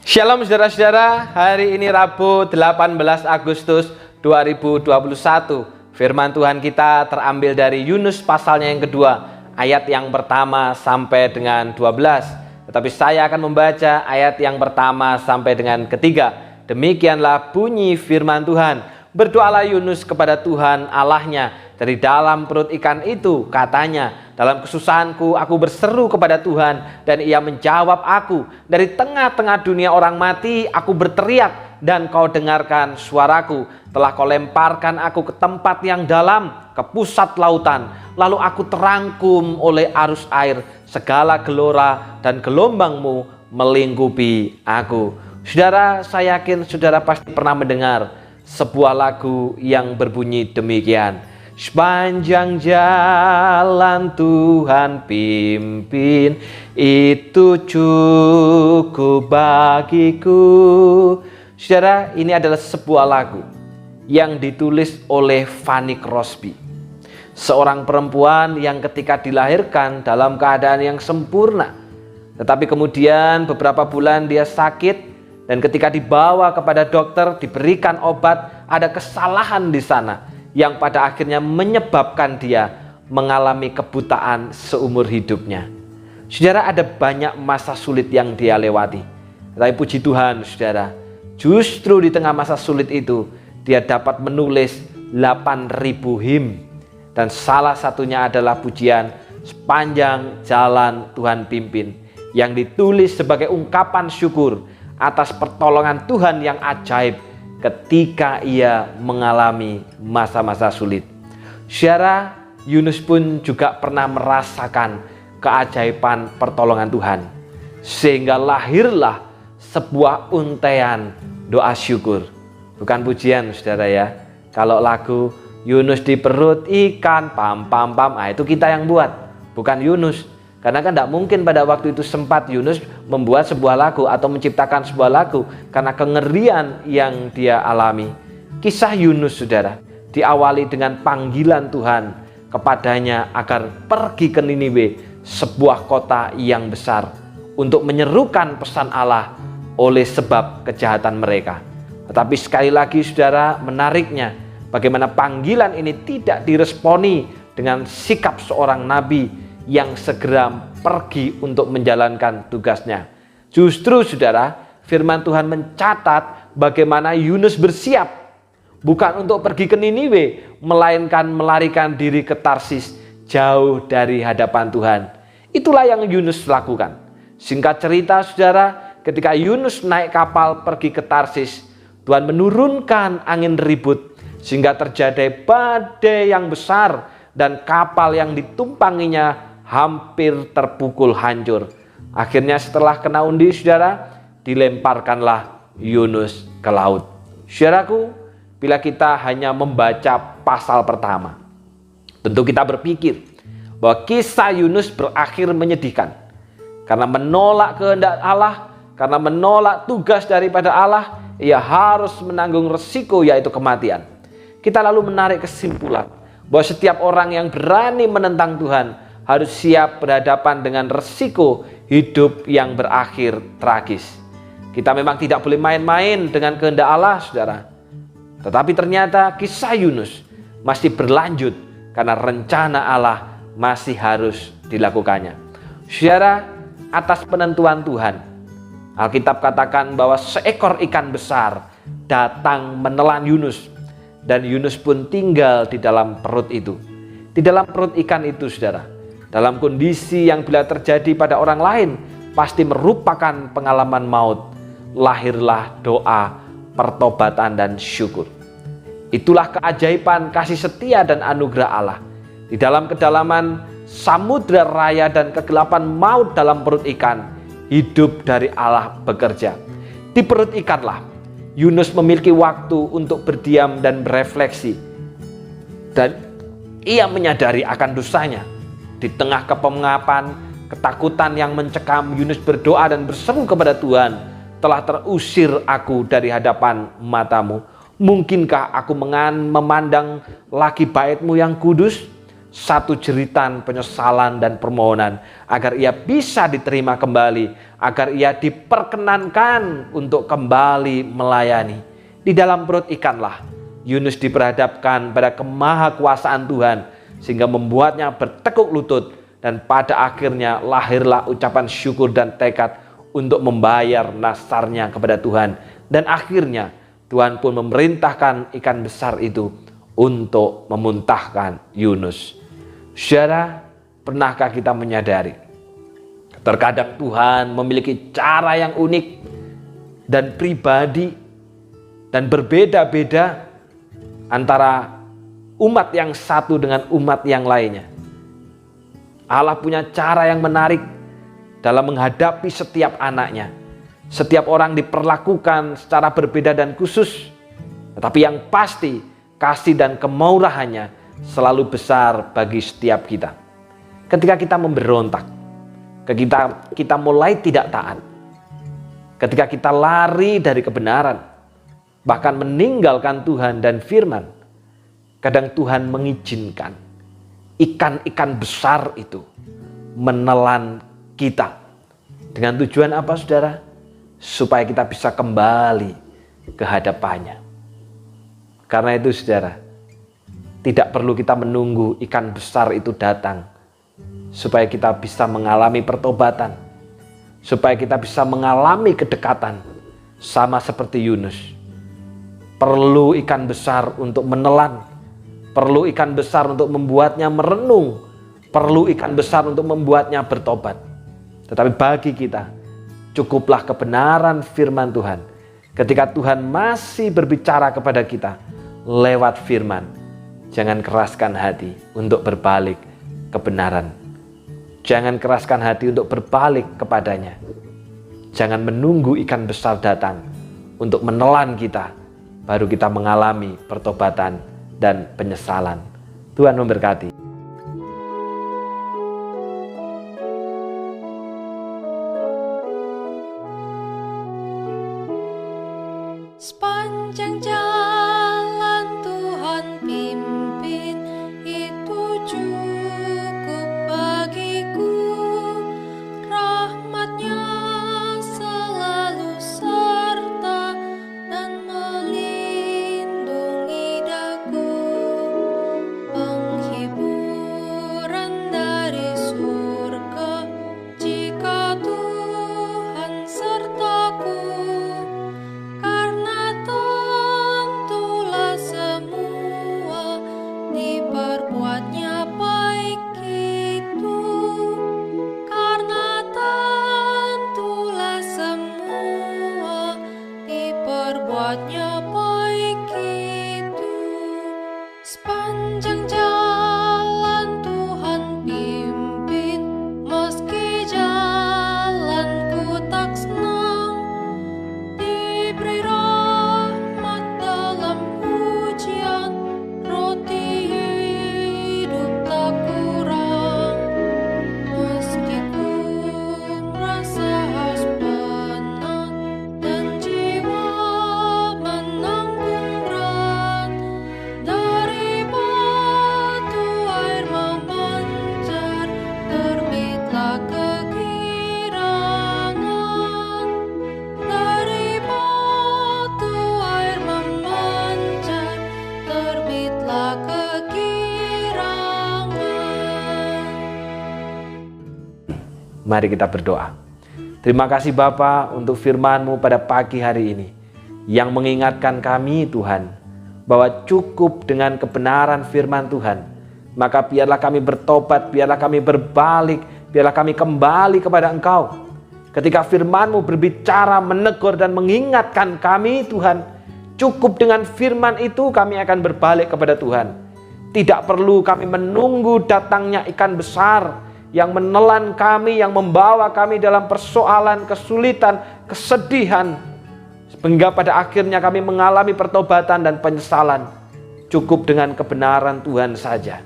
Shalom saudara-saudara, hari ini Rabu 18 Agustus 2021. Firman Tuhan kita terambil dari Yunus pasalnya yang kedua, ayat yang pertama sampai dengan 12. Tetapi saya akan membaca ayat yang pertama sampai dengan ketiga. Demikianlah bunyi firman Tuhan. Berdoalah Yunus kepada Tuhan Allahnya dari dalam perut ikan itu, katanya, dalam kesusahanku aku berseru kepada Tuhan dan ia menjawab aku. Dari tengah-tengah dunia orang mati aku berteriak dan kau dengarkan suaraku. Telah kau lemparkan aku ke tempat yang dalam, ke pusat lautan. Lalu aku terangkum oleh arus air, segala gelora dan gelombangmu melingkupi aku. Saudara, saya yakin saudara pasti pernah mendengar sebuah lagu yang berbunyi demikian. Sepanjang jalan Tuhan pimpin, itu cukup bagiku. Saudara, ini adalah sebuah lagu yang ditulis oleh Fanny Crosby, seorang perempuan yang ketika dilahirkan dalam keadaan yang sempurna, tetapi kemudian beberapa bulan dia sakit. Dan ketika dibawa kepada dokter, diberikan obat, ada kesalahan di sana yang pada akhirnya menyebabkan dia mengalami kebutaan seumur hidupnya. Saudara, ada banyak masa sulit yang dia lewati. Tapi puji Tuhan, saudara, justru di tengah masa sulit itu, dia dapat menulis 8.000 him. Dan salah satunya adalah pujian Sepanjang Jalan Tuhan Pimpin, yang ditulis sebagai ungkapan syukur atas pertolongan Tuhan yang ajaib ketika ia mengalami masa-masa sulit. Saudara, Yunus pun juga pernah merasakan keajaiban pertolongan Tuhan, sehingga lahirlah sebuah untaian doa syukur. Bukan pujian, saudara ya. Kalau lagu Yunus di perut ikan pam pam pam, itu kita yang buat, bukan Yunus. Karena kan tidak mungkin pada waktu itu sempat Yunus membuat sebuah lagu atau menciptakan sebuah lagu karena kengerian yang dia alami. Kisah Yunus, saudara, diawali dengan panggilan Tuhan kepadanya agar pergi ke Niniwe, sebuah kota yang besar, untuk menyerukan pesan Allah oleh sebab kejahatan mereka. Tetapi sekali lagi, saudara, menariknya bagaimana panggilan ini tidak diresponi dengan sikap seorang nabi yang segera pergi untuk menjalankan tugasnya. Justru, saudara, firman Tuhan mencatat bagaimana Yunus bersiap bukan untuk pergi ke Niniwe, melainkan melarikan diri ke Tarsis, jauh dari hadapan Tuhan. Itulah yang Yunus lakukan. Singkat cerita, saudara, ketika Yunus naik kapal pergi ke Tarsis, Tuhan menurunkan angin ribut sehingga terjadi badai yang besar dan kapal yang ditumpanginya hampir terpukul hancur. Akhirnya setelah kena undi, saudara, dilemparkanlah Yunus ke laut. Saudaraku, bila kita hanya membaca pasal pertama, tentu kita berpikir bahwa kisah Yunus berakhir menyedihkan. Karena menolak kehendak Allah, karena menolak tugas daripada Allah, ia harus menanggung resiko, yaitu kematian. Kita lalu menarik kesimpulan bahwa setiap orang yang berani menentang Tuhan harus siap berhadapan dengan resiko hidup yang berakhir tragis. Kita memang tidak boleh main-main dengan kehendak Allah, saudara. Tetapi ternyata kisah Yunus masih berlanjut karena rencana Allah masih harus dilakukannya. Saudara, atas penentuan Tuhan, Alkitab katakan bahwa seekor ikan besar datang menelan Yunus, dan Yunus pun tinggal di dalam perut itu. Di dalam perut ikan itu, saudara, dalam kondisi yang bila terjadi pada orang lain pasti merupakan pengalaman maut, lahirlah doa, pertobatan, dan syukur. Itulah keajaiban kasih setia dan anugerah Allah. Di dalam kedalaman samudra raya dan kegelapan maut dalam perut ikan, hidup dari Allah bekerja. Di perut ikanlah Yunus memiliki waktu untuk berdiam dan berefleksi, dan ia menyadari akan dosanya. Di tengah kepengapan, ketakutan yang mencekam, Yunus berdoa dan berseru kepada Tuhan, telah terusir aku dari hadapan matamu. Mungkinkah aku memandang lagi bait-Mu yang kudus? satu jeritan penyesalan dan permohonan agar ia bisa diterima kembali, agar ia diperkenankan untuk kembali melayani. Di dalam perut ikanlah Yunus diperhadapkan pada kemahakuasaan Tuhan sehingga membuatnya bertekuk lutut, dan pada akhirnya lahirlah ucapan syukur dan tekad untuk membayar nasarnya kepada Tuhan. Dan akhirnya Tuhan pun memerintahkan ikan besar itu untuk memuntahkan Yunus. Saudara, pernahkah kita menyadari terkadang Tuhan memiliki cara yang unik dan pribadi dan berbeda-beda antara umat yang satu dengan umat yang lainnya. Allah punya cara yang menarik dalam menghadapi setiap anaknya. Setiap orang diperlakukan secara berbeda dan khusus, tetapi yang pasti kasih dan kemurahannya selalu besar bagi setiap kita. Ketika kita memberontak, ketika kita mulai tidak taat, ketika kita lari dari kebenaran, bahkan meninggalkan Tuhan dan firman, kadang Tuhan mengizinkan ikan-ikan besar itu menelan kita. Dengan tujuan apa, saudara? Supaya kita bisa kembali ke hadapannya. Karena itu, saudara, tidak perlu kita menunggu ikan besar itu datang supaya kita bisa mengalami pertobatan, supaya kita bisa mengalami kedekatan sama seperti Yunus. Perlu ikan besar untuk menelan, perlu ikan besar untuk membuatnya merenung, perlu ikan besar untuk membuatnya bertobat. Tetapi bagi kita, cukuplah kebenaran firman Tuhan. Ketika Tuhan masih berbicara kepada kita lewat firman, jangan keraskan hati untuk berbalik kebenaran. Jangan keraskan hati untuk berbalik kepadanya. Jangan menunggu ikan besar datang untuk menelan kita, baru kita mengalami pertobatan dan penyesalan. Tuhan memberkati. Sepanjang jalan Tuhan pimpin, itu cukup bagiku. Rahmat-Nya selalu serta dan melindungi daku. Penghiburan dari surga jika Tuhan sertaku. Diperbuatnya baik itu, karena tentulah semua diperbuatnya baik itu. Sepanjang jalan Tuhan pimpin, meski jalanku tak senang, diberi rahmat dalam ujian, roti hidup tak kurang. Meski ku merasa haus penat dan jiwa menanggung berat, dari batu air memancar, terbitlah kegirangan. Dari batu air memancar, terbitlah kegirangan. Mari kita berdoa. Terima kasih Bapa untuk firman-Mu pada pagi hari ini, yang mengingatkan kami Tuhan, bahwa cukup dengan kebenaran firman Tuhan. Maka biarlah kami bertobat, biarlah kami berbalik, biarlah kami kembali kepada Engkau. Ketika firman-Mu berbicara, menegur dan mengingatkan kami Tuhan, cukup dengan firman itu kami akan berbalik kepada Tuhan. Tidak perlu kami menunggu datangnya ikan besar yang menelan kami, yang membawa kami dalam persoalan, kesulitan, kesedihan, sehingga pada akhirnya kami mengalami pertobatan dan penyesalan. Cukup dengan kebenaran Tuhan saja.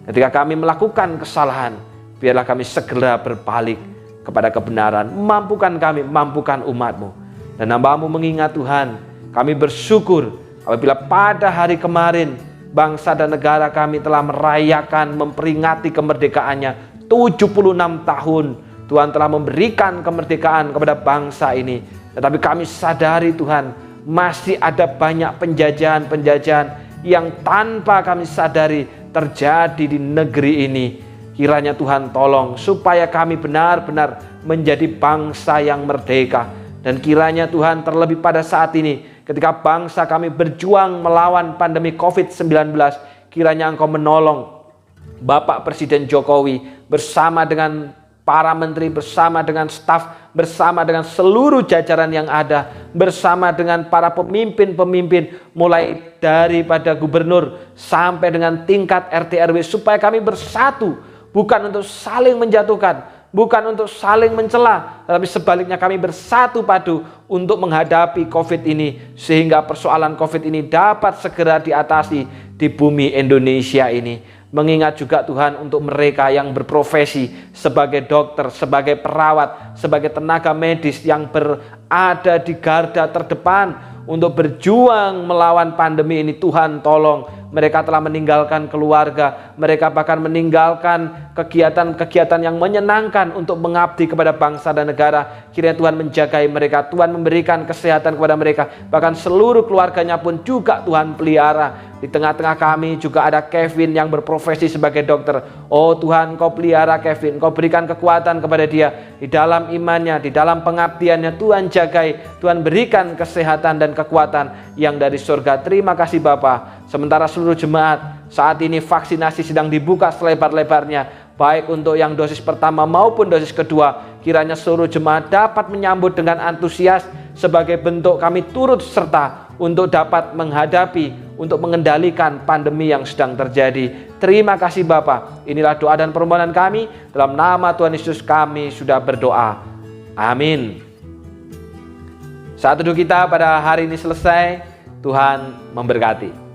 Ketika kami melakukan kesalahan, biarlah kami segera berbalik kepada kebenaran. Mampukan kami, mampukan umat-Mu. Dan hamba-Mu mengingat Tuhan, kami bersyukur apabila pada hari kemarin bangsa dan negara kami telah merayakan, memperingati kemerdekaannya 76 tahun. Tuhan telah memberikan kemerdekaan kepada bangsa ini. Tetapi kami sadari Tuhan, masih ada banyak penjajahan-penjajahan yang tanpa kami sadari terjadi di negeri ini. Kiranya Tuhan tolong supaya kami benar-benar menjadi bangsa yang merdeka. Dan kiranya Tuhan terlebih pada saat ini, ketika bangsa kami berjuang melawan pandemi COVID-19, kiranya Engkau menolong Bapak Presiden Jokowi bersama dengan para menteri, bersama dengan staf, bersama dengan seluruh jajaran yang ada, bersama dengan para pemimpin-pemimpin, mulai daripada gubernur sampai dengan tingkat RT RW, supaya kami bersatu, bukan untuk saling menjatuhkan, bukan untuk saling mencela, tetapi sebaliknya kami bersatu padu untuk menghadapi COVID ini, sehingga persoalan COVID ini dapat segera diatasi di bumi Indonesia ini. Mengingat juga Tuhan untuk mereka yang berprofesi sebagai dokter, sebagai perawat, sebagai tenaga medis yang berada di garda terdepan untuk berjuang melawan pandemi ini. Tuhan tolong, mereka telah meninggalkan keluarga, mereka bahkan meninggalkan kegiatan-kegiatan yang menyenangkan untuk mengabdi kepada bangsa dan negara. Kiranya Tuhan menjagai mereka, Tuhan memberikan kesehatan kepada mereka, bahkan seluruh keluarganya pun juga Tuhan pelihara. Di tengah-tengah kami juga ada Kevin yang berprofesi sebagai dokter. Oh Tuhan, Kau pelihara Kevin, Kau berikan kekuatan kepada dia di dalam imannya, di dalam pengabdiannya. Tuhan jagai, Tuhan berikan kesehatan dan kekuatan yang dari surga. Terima kasih Bapa. Sementara seluruh jemaat saat ini vaksinasi sedang dibuka selebar-lebarnya, baik untuk yang dosis pertama maupun dosis kedua. Kiranya seluruh jemaat dapat menyambut dengan antusias sebagai bentuk kami turut serta untuk dapat menghadapi, untuk mengendalikan pandemi yang sedang terjadi. Terima kasih Bapa. Inilah doa dan permohonan kami. Dalam nama Tuhan Yesus kami sudah berdoa. Amin. Saat teduh kita pada hari ini selesai. Tuhan memberkati.